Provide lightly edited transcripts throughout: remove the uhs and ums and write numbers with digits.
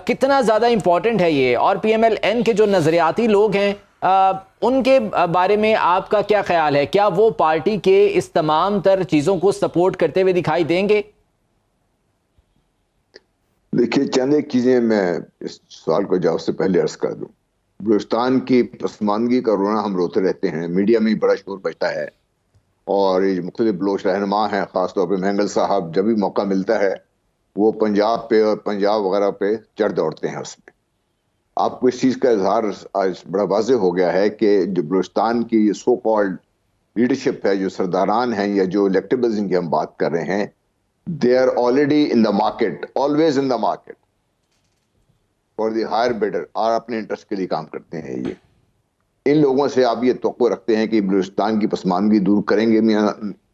کتنا زیادہ امپورٹنٹ ہے یہ، اور پی ایم ایل این کے جو نظریاتی لوگ ہیں ان کے بارے میں آپ کا کیا خیال ہے؟ کیا وہ پارٹی کے اس تمام تر چیزوں کو سپورٹ کرتے ہوئے دکھائی دیں گے؟ دیکھیے، چند ایک چیزیں میں اس سوال کو جواب سے پہلے عرض کر دوں. بلوچستان کی پسماندگی کا رونا ہم روتے رہتے ہیں، میڈیا میں بڑا شور بجتا ہے، اور یہ مختلف بلوچ رہنما ہیں، خاص طور پہ مینگل صاحب، جب بھی موقع ملتا ہے وہ پنجاب پہ اور پنجاب وغیرہ پہ چڑھ دوڑتے ہیں. اس میں آپ کو اس چیز کا اظہار آج بڑا واضح ہو گیا ہے کہ جو بلوچستان کی سو کالڈ لیڈرشپ ہے، جو سرداران ہیں یا جو الیکٹیبلز ان کی ہم بات کر رہے ہیں، they are already in the market, always in the market for the higher bidder، اور اپنے انٹرسٹ کے لیے کام کرتے ہیں. یہ ان لوگوں سے آپ یہ توقع رکھتے ہیں کہ بلوچستان کی پسماندگی دور کریں گے میاں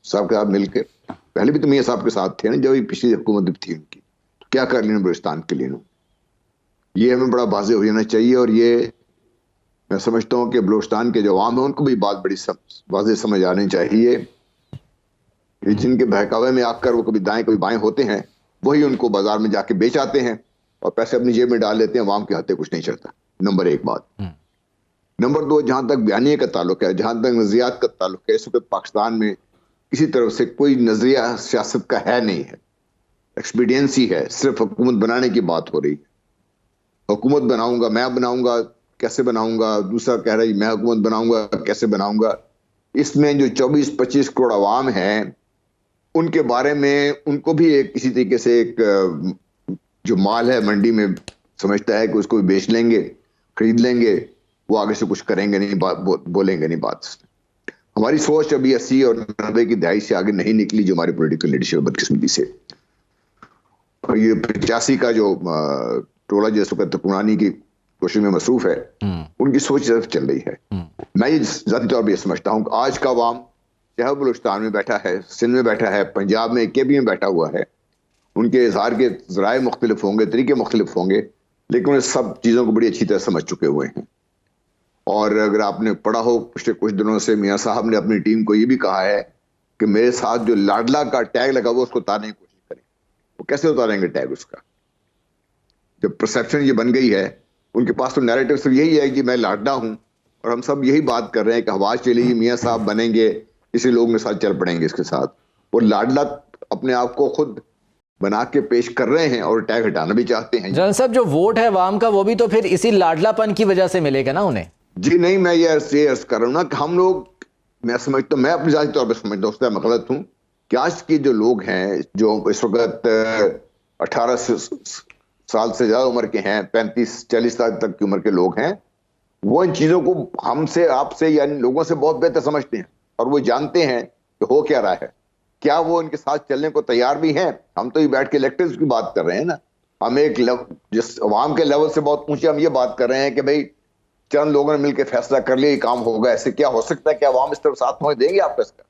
صاحب کے ساتھ مل کے. پہلے بھی تو میاں صاحب کے ساتھ تھے نا، جب پچھلی حکومت تھی ان کی، تو کیا کر لینا بلوچستان کے لیے؟ یہ ہمیں بڑا واضح ہو جانا چاہیے. اور یہ میں سمجھتا ہوں کہ بلوچستان کے جو عوام ہیں ان کو بھی بات بڑی واضح سمجھ آنی چاہیے. جن کے بہکاوے میں آ کر وہ کبھی دائیں کبھی بائیں ہوتے ہیں، وہی ان کو بازار میں جا کے بیچ آتے ہیں اور پیسے اپنی جیب میں ڈال لیتے ہیں. عوام کے ہاتھے کچھ نہیں چلتا. نمبر ایک بات. نمبر دو، جہاں تک بیانیے کا تعلق ہے، جہاں تک نظریات کا تعلق ہے، اس وقت پاکستان میں کسی طرف سے کوئی نظریہ سیاست کا ہے نہیں ہے. ایکسپیڈینسی ہے، صرف حکومت بنانے کی بات ہو رہی ہے. حکومت بناؤں گا، میں بناؤں گا، کیسے بناؤں گا؟ دوسرا کہہ رہا ہے میں حکومت بناؤں گا، کیسے بناؤں گا؟ اس میں جو 24-25 کروڑ عوام ہیں، ان کے بارے میں ان کو بھی ایک کسی طریقے سے ایک جو مال ہے منڈی میں سمجھتا ہے کہ اس کو بھی بیچ لیں گے، خرید لیں گے، وہ آگے سے کچھ کریں گے نہیں، بولیں گے نہیں بات. ہماری سوچ ابھی 80 اور 90 کی دہائی سے آگے نہیں نکلی، جو ہماری پولیٹیکل لیڈرشپ بدقسمتی سے. اور یہ 85 کا جو ٹولہ جس وقت حکمرانی کی کوشش میں مصروف ہے، ان کی سوچ صرف چل رہی ہے. میں یہ ذاتی طور پہ یہ سمجھتا ہوں کہ آج کا عوام چاہے بلوچستان میں بیٹھا ہے، سندھ میں بیٹھا ہے، پنجاب میں کے بی میں بیٹھا ہوا ہے، ان کے اظہار کے ذرائع مختلف ہوں گے، طریقے مختلف ہوں گے، لیکن وہ سب چیزوں کو بڑی اچھی طرح سمجھ چکے ہوئے ہیں. اور اگر آپ نے پڑھا ہو پچھلے کچھ دنوں سے میاں صاحب نے اپنی ٹیم کو یہ بھی کہا ہے کہ میرے ساتھ جو لاڈلا کا ٹیگ لگا وہ اس کو اتارنے کی کوشش کریں. وہ کیسے اتاریں گے ٹیگ اس کا؟ جب پرسیپشن یہ بن گئی ہے ان کے پاس، تو نیریٹو صرف یہی ہے کہ میں لاڈلا ہوں، اور ہم سب یہی بات کر رہے ہیں کہ آواز چلے گی میاں صاحب بنیں گے، اسی لوگ کے ساتھ چل پڑیں گے اس کے ساتھ. وہ لاڈلا اپنے آپ کو خود بنا کے پیش کر رہے ہیں اور ٹیگ ہٹانا بھی چاہتے ہیں. جنرل صاحب، جو ووٹ ہے عوام کا وہ بھی تو پھر اسی لاڈلا پن کی وجہ سے ملے گا نا انہیں. جی نہیں، میں یہ عرض کر رہا ہوں نا کہ ہم لوگ، میں سمجھتا ہوں، میں اپنی ذاتی طور پہ سمجھتا ہوں، اس طرح میں غلط ہوں، کہ آج کے جو لوگ ہیں جو اس وقت 18 سال سے زیادہ عمر کے ہیں، 35-40 سال تک کی عمر کے لوگ ہیں، وہ ان چیزوں کو ہم سے، آپ سے، یعنی لوگوں سے بہت بہتر سمجھتے ہیں، اور وہ جانتے ہیں کہ ہو کیا رہا ہے. کیا وہ ان کے ساتھ چلنے کو تیار بھی ہیں؟ ہم تو یہ بیٹھ کے الیکٹرز کی بات کر رہے ہیں نا. ہم ایک جس عوام کے لیول سے بہت اونچے ہم یہ بات کر رہے ہیں کہ بھئی چند لوگوں نے مل کے فیصلہ کر لیا یہ کام ہوگا. ایسے کیا ہو سکتا ہے کہ عوام اس طرف ساتھ پہنچ دیں گے آپ اس کا؟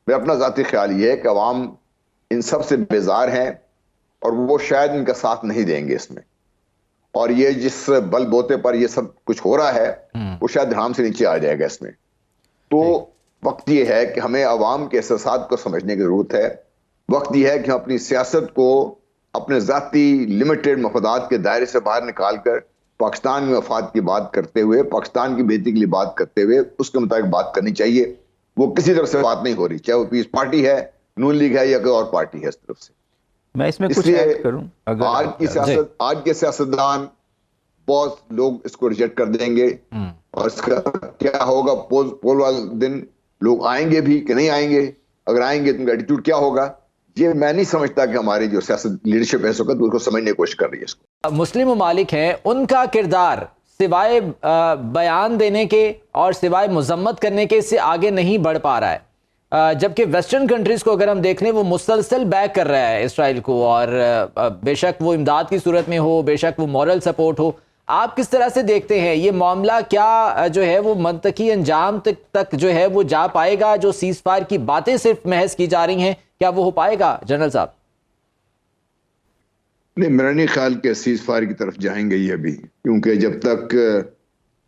میرا اپنا ذاتی خیال یہ ہے کہ عوام ان سب سے بیزار ہیں، اور وہ شاید ان کا ساتھ نہیں دیں گے اس میں. اور یہ جس بل بوتے پر یہ سب کچھ ہو رہا ہے وہ شاید دھڑام سے نیچے آ جائے گا اس میں. تو وقت یہ ہے کہ ہمیں عوام کے احساسات کو سمجھنے کی ضرورت ہے. وقت یہ ہے کہ ہم اپنی سیاست کو اپنے ذاتی لمیٹڈ مفادات کے دائرے سے باہر نکال کر پاکستان میں مفاد کی بات کرتے ہوئے، پاکستان کی بہتری کے لیے بات کرتے ہوئے اس کے مطابق بات کرنی چاہیے. وہ کسی طرف سے بات نہیں ہو رہی، چاہے وہ پیس پارٹی ہے، نون لیگ ہے، یا کوئی اور پارٹی ہے اس طرف سے. میں اس میں کچھ ایڈ کروں. آج کے سیاستدان بہت لوگ اس کو ریجیکٹ کر دیں گے، اور اس کا کیا ہوگا پول والے دن لوگ آئیں گے بھی کہ نہیں آئیں گے؟ اگر آئیں گے تو ان کا ایٹیٹیوڈ کیا ہوگا؟ یہ میں نہیں سمجھتا کہ ہماری جو سیاست لیڈرشپ ہے اس وقت اس کو سمجھنے کی کوشش کر رہی ہے. اس کو مسلم ممالک ہیں، ان کا کردار سوائے بیان دینے کے اور سوائے مذمت کرنے کے اس سے آگے نہیں بڑھ پا رہا ہے. جبکہ ویسٹرن کنٹریز کو اگر ہم دیکھ لیں وہ مسلسل بیک کر رہا ہے اسرائیل کو، اور بے شک وہ امداد کی صورت میں ہو، بے شک وہ مورل سپورٹ ہو. آپ کس طرح سے دیکھتے ہیں یہ معاملہ؟ کیا جو ہے وہ منطقی انجام تک جو ہے وہ جا پائے گا؟ جو سیز فائر کی باتیں صرف محض کی جا رہی ہیں، کیا وہ ہو پائے گا جنرل صاحب؟ نہیں، میرا نہیں خیال کہ سیز فائر کی طرف جائیں گے یہ ابھی، کیونکہ جب تک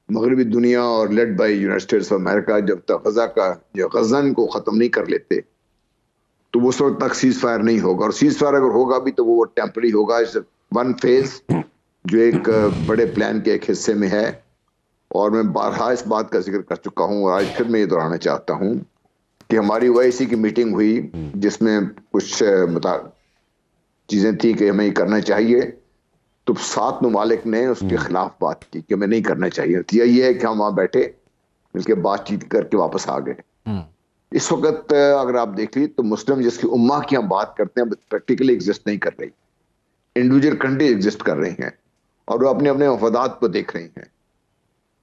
مغربی دنیا اور lead by United States of America جب تک غزن کو ختم نہیں کر لیتے تو اس وقت تک سیز فائر نہیں ہوگا. اور سیز فائر اگر ہوگا بھی تو وہ ٹیمپرری ہوگا، ون فیز. جو ایک بڑے پلان کے ایک حصے میں ہے، اور میں بارہا اس بات کا ذکر کر چکا ہوں اور آج پھر میں یہ دہرانا چاہتا ہوں کہ ہماری OIC کی میٹنگ ہوئی جس میں کچھ چیزیں تھی کہ ہمیں یہ کرنا چاہیے، تو 7 ممالک نے اس کے خلاف بات کی کہ ہمیں نہیں کرنا چاہیے۔ نتیجہ یہ ہے کہ ہم وہاں بیٹھے مل کے بات چیت کر کے واپس آ گئے۔ اس وقت اگر آپ دیکھ لی تو مسلم جس کی امہ کی ہم بات کرتے ہیں پریکٹیکلی ایگزسٹ نہیں کر رہی، انڈیویجول کنٹری ایگزسٹ کر رہی ہیں اور وہ اپنے اپنے مفادات کو دیکھ رہی ہیں۔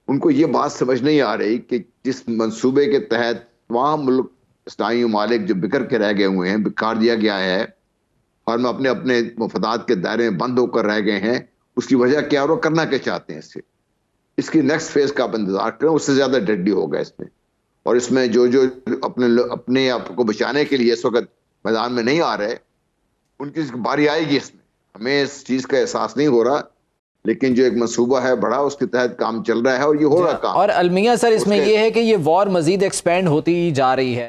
ان کو یہ بات سمجھ نہیں آ رہی کہ جس منصوبے کے تحت تمام ملک اسلامی ممالک جو بکھر کے رہ گئے ہوئے ہیں، بکھار دیا گیا ہے اور ہم اپنے اپنے مفادات کے دائرے میں بند ہو کر رہ گئے ہیں، اس کی وجہ کیا اور وہ کرنا کیا چاہتے ہیں اس کی نیکسٹ فیز کا آپ انتظار کریں، اس سے زیادہ ڈیڈلی ہوگا اس میں۔ اور اس میں جو اپنے آپ کو بچانے کے لیے اس وقت میدان میں نہیں آ رہے، ان کی باری آئے گی۔ اس میں ہمیں اس چیز کا احساس نہیں ہو رہا، لیکن جو ایک منصوبہ ہے بڑا، اس کے تحت کام چل رہا ہے اور یہ ہو رہا کام۔ اور المیہ سر اس میں یہ ہے کہ یہ وار مزید ایکسپینڈ ہوتی جا رہی ہے۔